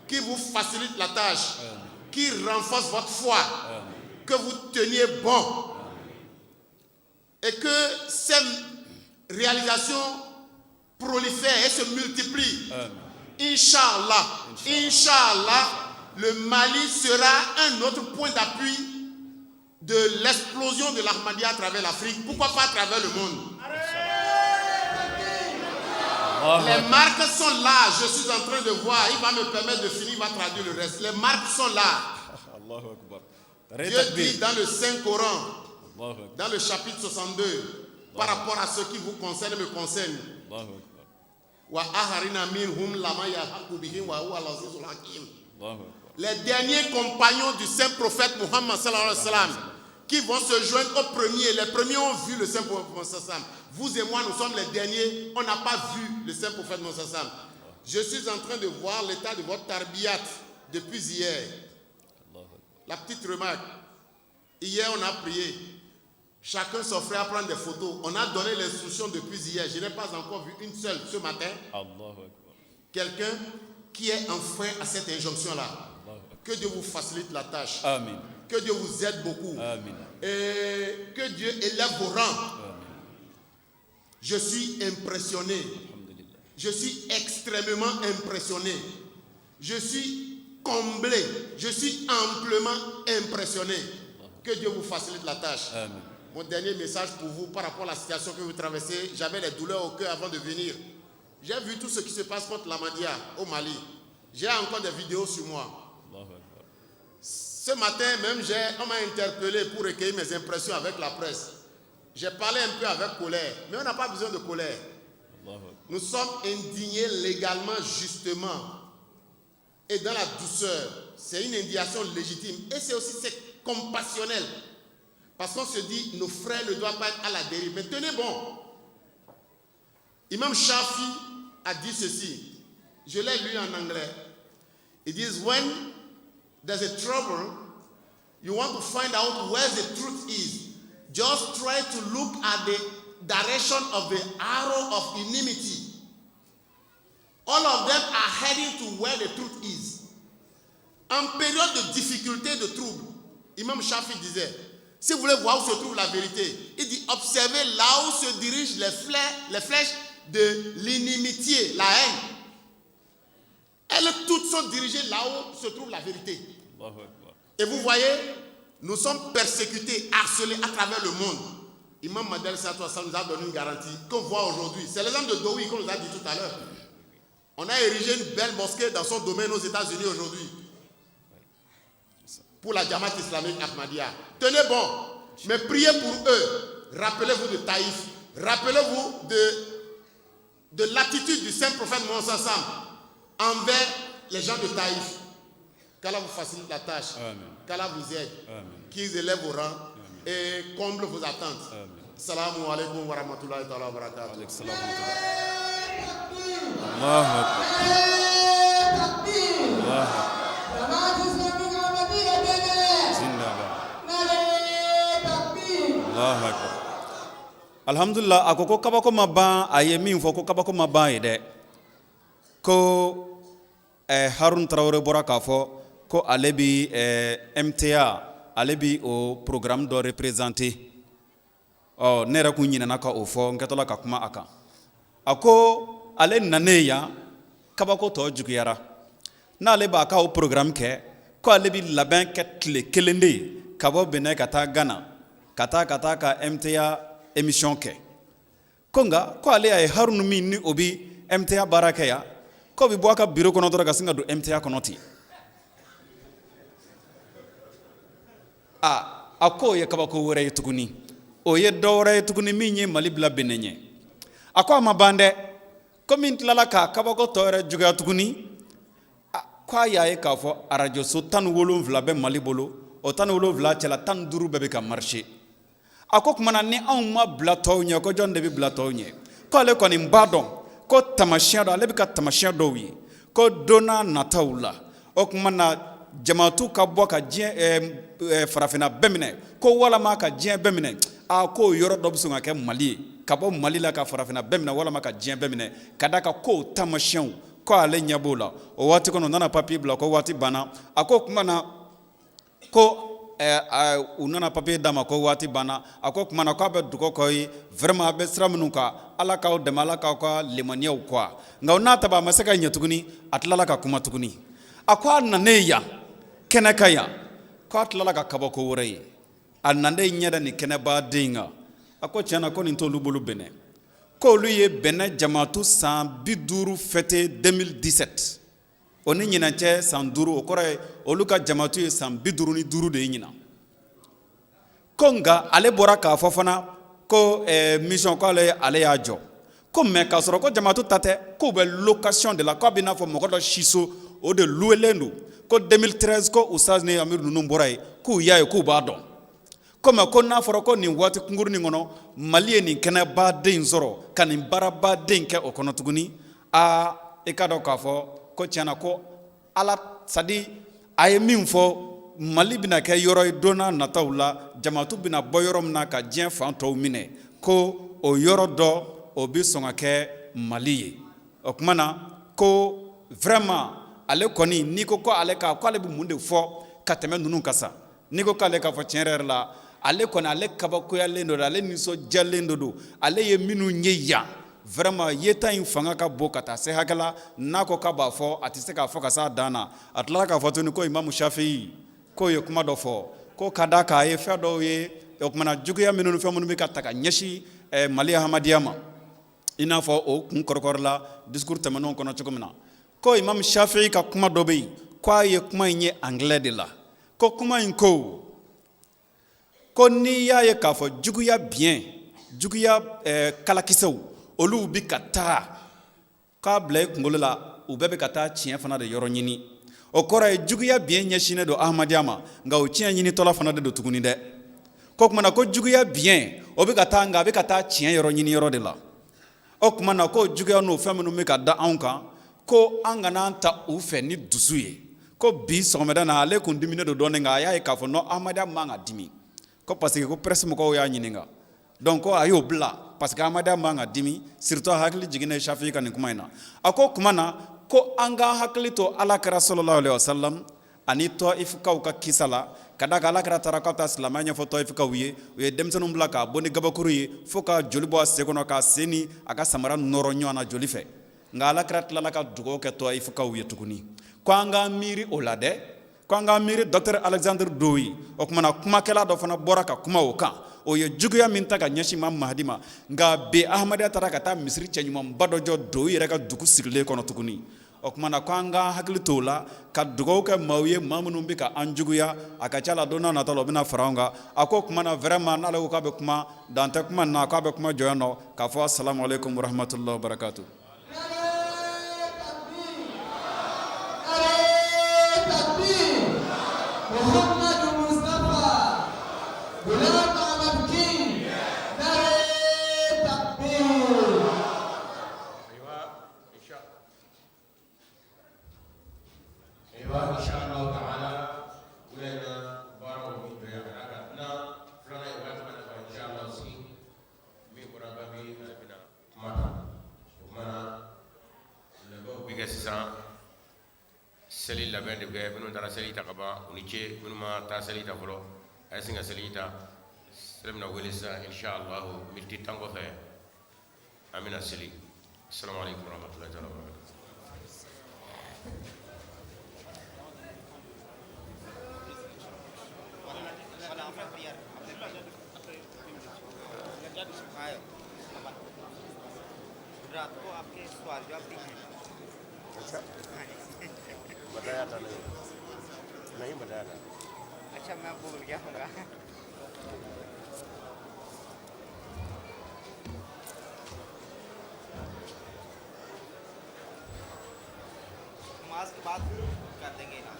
qui vous facilite la tâche, qui renforce votre foi, que vous teniez bon et que ces réalisations prolifèrent et se multiplient. Inch'Allah, Inch'Allah, le Mali sera un autre point d'appui de l'explosion de l'Ahmadiyya à travers l'Afrique, pourquoi pas à travers le monde. Les marques sont là, je suis en train de voir, il va me permettre de finir, il va traduire le reste. Les marques sont là. Dieu dit dans le Saint-Coran, dans le chapitre 62, par rapport à ce qui vous concerne, me concerne. Les derniers compagnons du saint prophète Muhammad sallallahu alayhi wa sallam qui vont se joindre aux premiers. Les premiers ont vu le saint prophète Muhammad sallallahu alayhi wa sallam. Vous et moi, nous sommes les derniers. On n'a pas vu le saint prophète Muhammad sallallahu alayhi wa sallam. Je suis en train de voir l'état de votre tarbiyat depuis hier. La petite remarque. Hier, on a prié. Chacun s'offrait à prendre des photos. On a donné l'instruction depuis hier. Je n'ai pas encore vu une seule ce matin. Quelqu'un qui est enfreint à cette injonction-là. Que Dieu vous facilite la tâche. Amen. Que Dieu vous aide beaucoup. Amen. Et que Dieu élève vos rangs. Amen. Je suis impressionné. Je suis extrêmement impressionné. Je suis comblé. Je suis amplement impressionné. Que Dieu vous facilite la tâche. Amen. Mon dernier message pour vous par rapport à la situation que vous traversez, j'avais les douleurs au cœur avant de venir. J'ai vu tout ce qui se passe contre l'Ahmadiyya au Mali. J'ai encore des vidéos sur moi. Ce matin même, on m'a interpellé pour recueillir mes impressions avec la presse. J'ai parlé un peu avec colère, mais on n'a pas besoin de colère. Nous sommes indignés légalement, justement, et dans la douceur. C'est une indignation légitime et c'est aussi compassionnel. Parce qu'on se dit, nos frères ne doivent pas être à la dérive. Mais tenez bon. Imam Shafi a dit ceci. Je l'ai lu en anglais. It is when there's a trouble, you want to find out where the truth is. Just try to look at the direction of the arrow of enmity. All of them are heading to where the truth is. En période de difficulté, de trouble, Imam Shafi disait, si vous voulez voir où se trouve la vérité, il dit, observez là où se dirigent les flèches de l'inimitié, la haine. Elles toutes sont dirigées là où se trouve la vérité. Et vous voyez, nous sommes persécutés, harcelés à travers le monde. Imam Madel Satou Hassan nous a donné une garantie qu'on voit aujourd'hui. C'est l'exemple de Dowi qu'on nous a dit tout à l'heure. On a érigé une belle mosquée dans son domaine aux États-Unis aujourd'hui. Pour la Jamaat islamique Ahmadiyya. Tenez bon, mais priez pour eux. Rappelez-vous de Taïf. Rappelez-vous de l'attitude du saint prophète Mohammed sallallahu alayhi wa sallam envers les gens de Taïf. Qu'Allah vous facilite la tâche. Qu'Allah vous aide. Qu'il élève vos rangs et comble vos attentes. Assalamu alaikum wa rahmatullahi wa barakatuh. Allahu Akbar. Alhamdulillah, akoko kabako maba aye min fo ko kabako maba ide ko Harun Traoré bora ka fo ko alebi MTA alebi o programme do représenter nera ku nyina naka o fo ngatola ka kuma aka ako ale naneya kabako to jugiyara na ale ba ka o programme ke ko alebi labin ketle kelende kabo bene kata Ghana kata ka MTA émission ke konga ko ale ay Harun min ni obi MTA baraka ya ko bi boaka bureau kono dora ga singa do MTA konoti ako ye kabako wore tukuni o ye dore tukuni minye malibla benenye ako amabande ko min tlala ka kabako tore juga tukuni ko ya e ka fo arajo so tan wolon vla be malibolo o tan wolon vla cela tan duru be ka marché ako kuma ni an ma blato nye ko jonde bi blato nye ko le ko ni mbadon ko tamashia do ale bi ka tamashia do wi ko dona nataula o kuma na jamaatu ka bo ka farafina bemine ko wala ma ka bemine ko yoro do busunga ke mali ka bo mali la ka farafina bemine wala ma ka bemine kadaka ko tamashia ko ale ɲɛ b'o la o waati kɔnɔ u nana papiye bila ko waati banna a ko o tuma na ko u nana papiye d'a ma ko waati banna a ko o tuma na k'a bɛ dugawu k'aw ye vraiment a bɛ sira minnu kan ala k'aw dɛmɛ ala k'aw ka limaniyaw kɔ nka o n'a ta a ma se ka ɲɛ tuguni a tilala ka kuma tuguni a ko a nanen yan kɛnɛ ka yan ko a tilala ka kabako wɛrɛ ye a nanen ɲɛ da nin kɛnɛbaden kan a ko tiɲɛ na ko nin t'olu bolo bɛnɛ ko olu ye bɛnɛ jamatu san 50 fêté 2017 o ni ɲinan cɛ san 5 o kɔrɔ ye olu ka jamatu ye san 55 de ye ɲinan ko nka ale bɔra k'a fɔ fana ko mission ko ale y'a jɔ ko mais k'a sɔrɔ ko jamatu ta tɛ k'u bɛ location de la k'a bɛ n'a fɔ mɔgɔ dɔ siso o de louelen don ko 2013 ko Ustaz ni Amiru ninnu bɔra ye k'u y'a ye k'u b'a dɔn ko mais ko n'a fɔra ko nin waati kunkurunin kɔnɔ Mali ye nin kɛnɛbaden sɔrɔ ka nin baarabaden kɛ o kɔnɔ tuguni i ka dɔn k'a fɔ ko tiɲɛna ko ala sadi a ye min fɔ Mali bɛna kɛ yɔrɔ ye don n'a nataw la jamatu bɛna bɔ yɔrɔ min na ka diɲɛ fan tɔw minɛ ko o yɔrɔ dɔ o bɛ sɔn ka kɛ Mali ye o tuma na ko vraiment ale kɔni n'i ko ale bɛ mun de fɔ ka tɛmɛ ninnu kan sa n'i ko k'ale k'a fɔ tiɲɛ yɛrɛ la ale kɔni ale kabakoyalen don ale nisɔndiyalen don ale ye minnu ye yan vraiment yeta in fanga ka bon ka taa se hakɛ la n'a ko k'a b'a fɔ a tɛ se k'a fɔ ka s'a dan na a tilala k'a fɔ tuguni ko Imamu Shafi'i k'o ye kuma dɔ fɔ ko ka d'a kan a ye fɛn dɔw ye o tumana juguya minnu ni fɛn minnu bɛ ka ta ka ɲɛsin Mali Ahmadiyya ma i n'a fɔ o kun kɔrɔkɔrɔ la discours tɛmɛnenw kɔnɔ cogo min na ko Imamu Shafi'i ka kuma dɔ bɛ yen k'a ye kuma in ye anglais de la ko kuma in ko n'i y'a ye k'a fɔ juguya juguya kalakisɛw olu bi ka taa k'a bila i kunkolo la u bɛɛ bɛ ka taa tiɲɛ fana de yɔrɔ ɲini o kɔrɔ ye juguya ɲɛsinnen don Ahmadiyya ma nka o tiɲɛ ɲinitɔla fana de don tuguni dɛ ko kumana ko juguya o bɛ ka taa nka a bɛ ka taa tiɲɛ yɔrɔ ɲini yɔrɔ de la o kumana ko juguya n'o fɛn minnu bɛ ka da anw kan ko an kana an ta u fɛ ni dusu ye ko bi sɔgɔmada na ale kun diminen don dɔɔnin nka a y'a ye k'a fɔ non Ahmadiyya man ka dimi ko parce que ko presse mɔgɔw y'a ɲininka donc ko a y'o bila parce que Ahmadiyya man ka dimi surtout a hakili jiginnen Shafi'i ka nin kuma in na a ko kuma na ko an ka hakili to alakira sallallahu alaihi wasallam ani Tɔifikaw ka kisa la ka da kan alakira taara k'a bɛ taa silamɛya ɲɛfɔ Tɔifikaw ye u ye denmisɛnninw bila k'a bɔ ni gabakuru ye fo ka joli bɔ a sen kɔnɔ k'a sen ni a ka samara nɔrɔ ɲɔgɔn na joli fɛ nka alakira tilala ka dugawu kɛ Tɔifikaw ye tuguni ko an k'an miiri o la dɛ ko an k'an miiri Dr Alexandre Doyi o kumana kumakɛla dɔ fana bɔra ka kuma o kan o ye juguya min ta ka ɲɛsin Imam Mahdi ma nka bi Ahmadiyya taara ka taa misiri cɛɲumanba dɔ jɔ Doyi yɛrɛ ka dugu sigilen kɔnɔ tuguni o kumana ko an k'an hakili to o la ka dugawu kɛ maaw ye maa minnu bɛ ka an juguya a ka ca la don n'a nataw la o bɛna fara an kan a ko o kumana vraiment n'ale ko k'a bɛ kuma dan tɛ kuma nin na k'a bɛ kuma jɔ yan nɔ k'a fɔ assalamu alaikum warahmatullahi wabarakatuh. Seli labɛn de kɛ minnu taara seli ta ka ban u ni ce minnu ma taa seli ta fɔlɔ a ye sin ka seli ta seli bɛna wele sisan inshallah miniti 10 kɔfɛ an bɛna seli. Assalamu alaikum warahmatullahi wabarakatuh. रात को आपके सवाल जवाब भी हैं। अच्छा बताया था नहीं बताया था। अच्छा मैं भूल गया होगा। नमाज के बाद कर देंगे ना।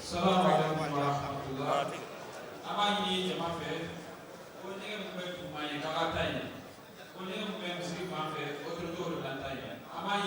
Assalamu alaikum warahmatullahi wabarakatuh. Abang ini jemaah fe, kau ni kan bukan cuma yang kakak tanya, kau ni kan bukan muslim maaf fe, kau tu lantai. Abang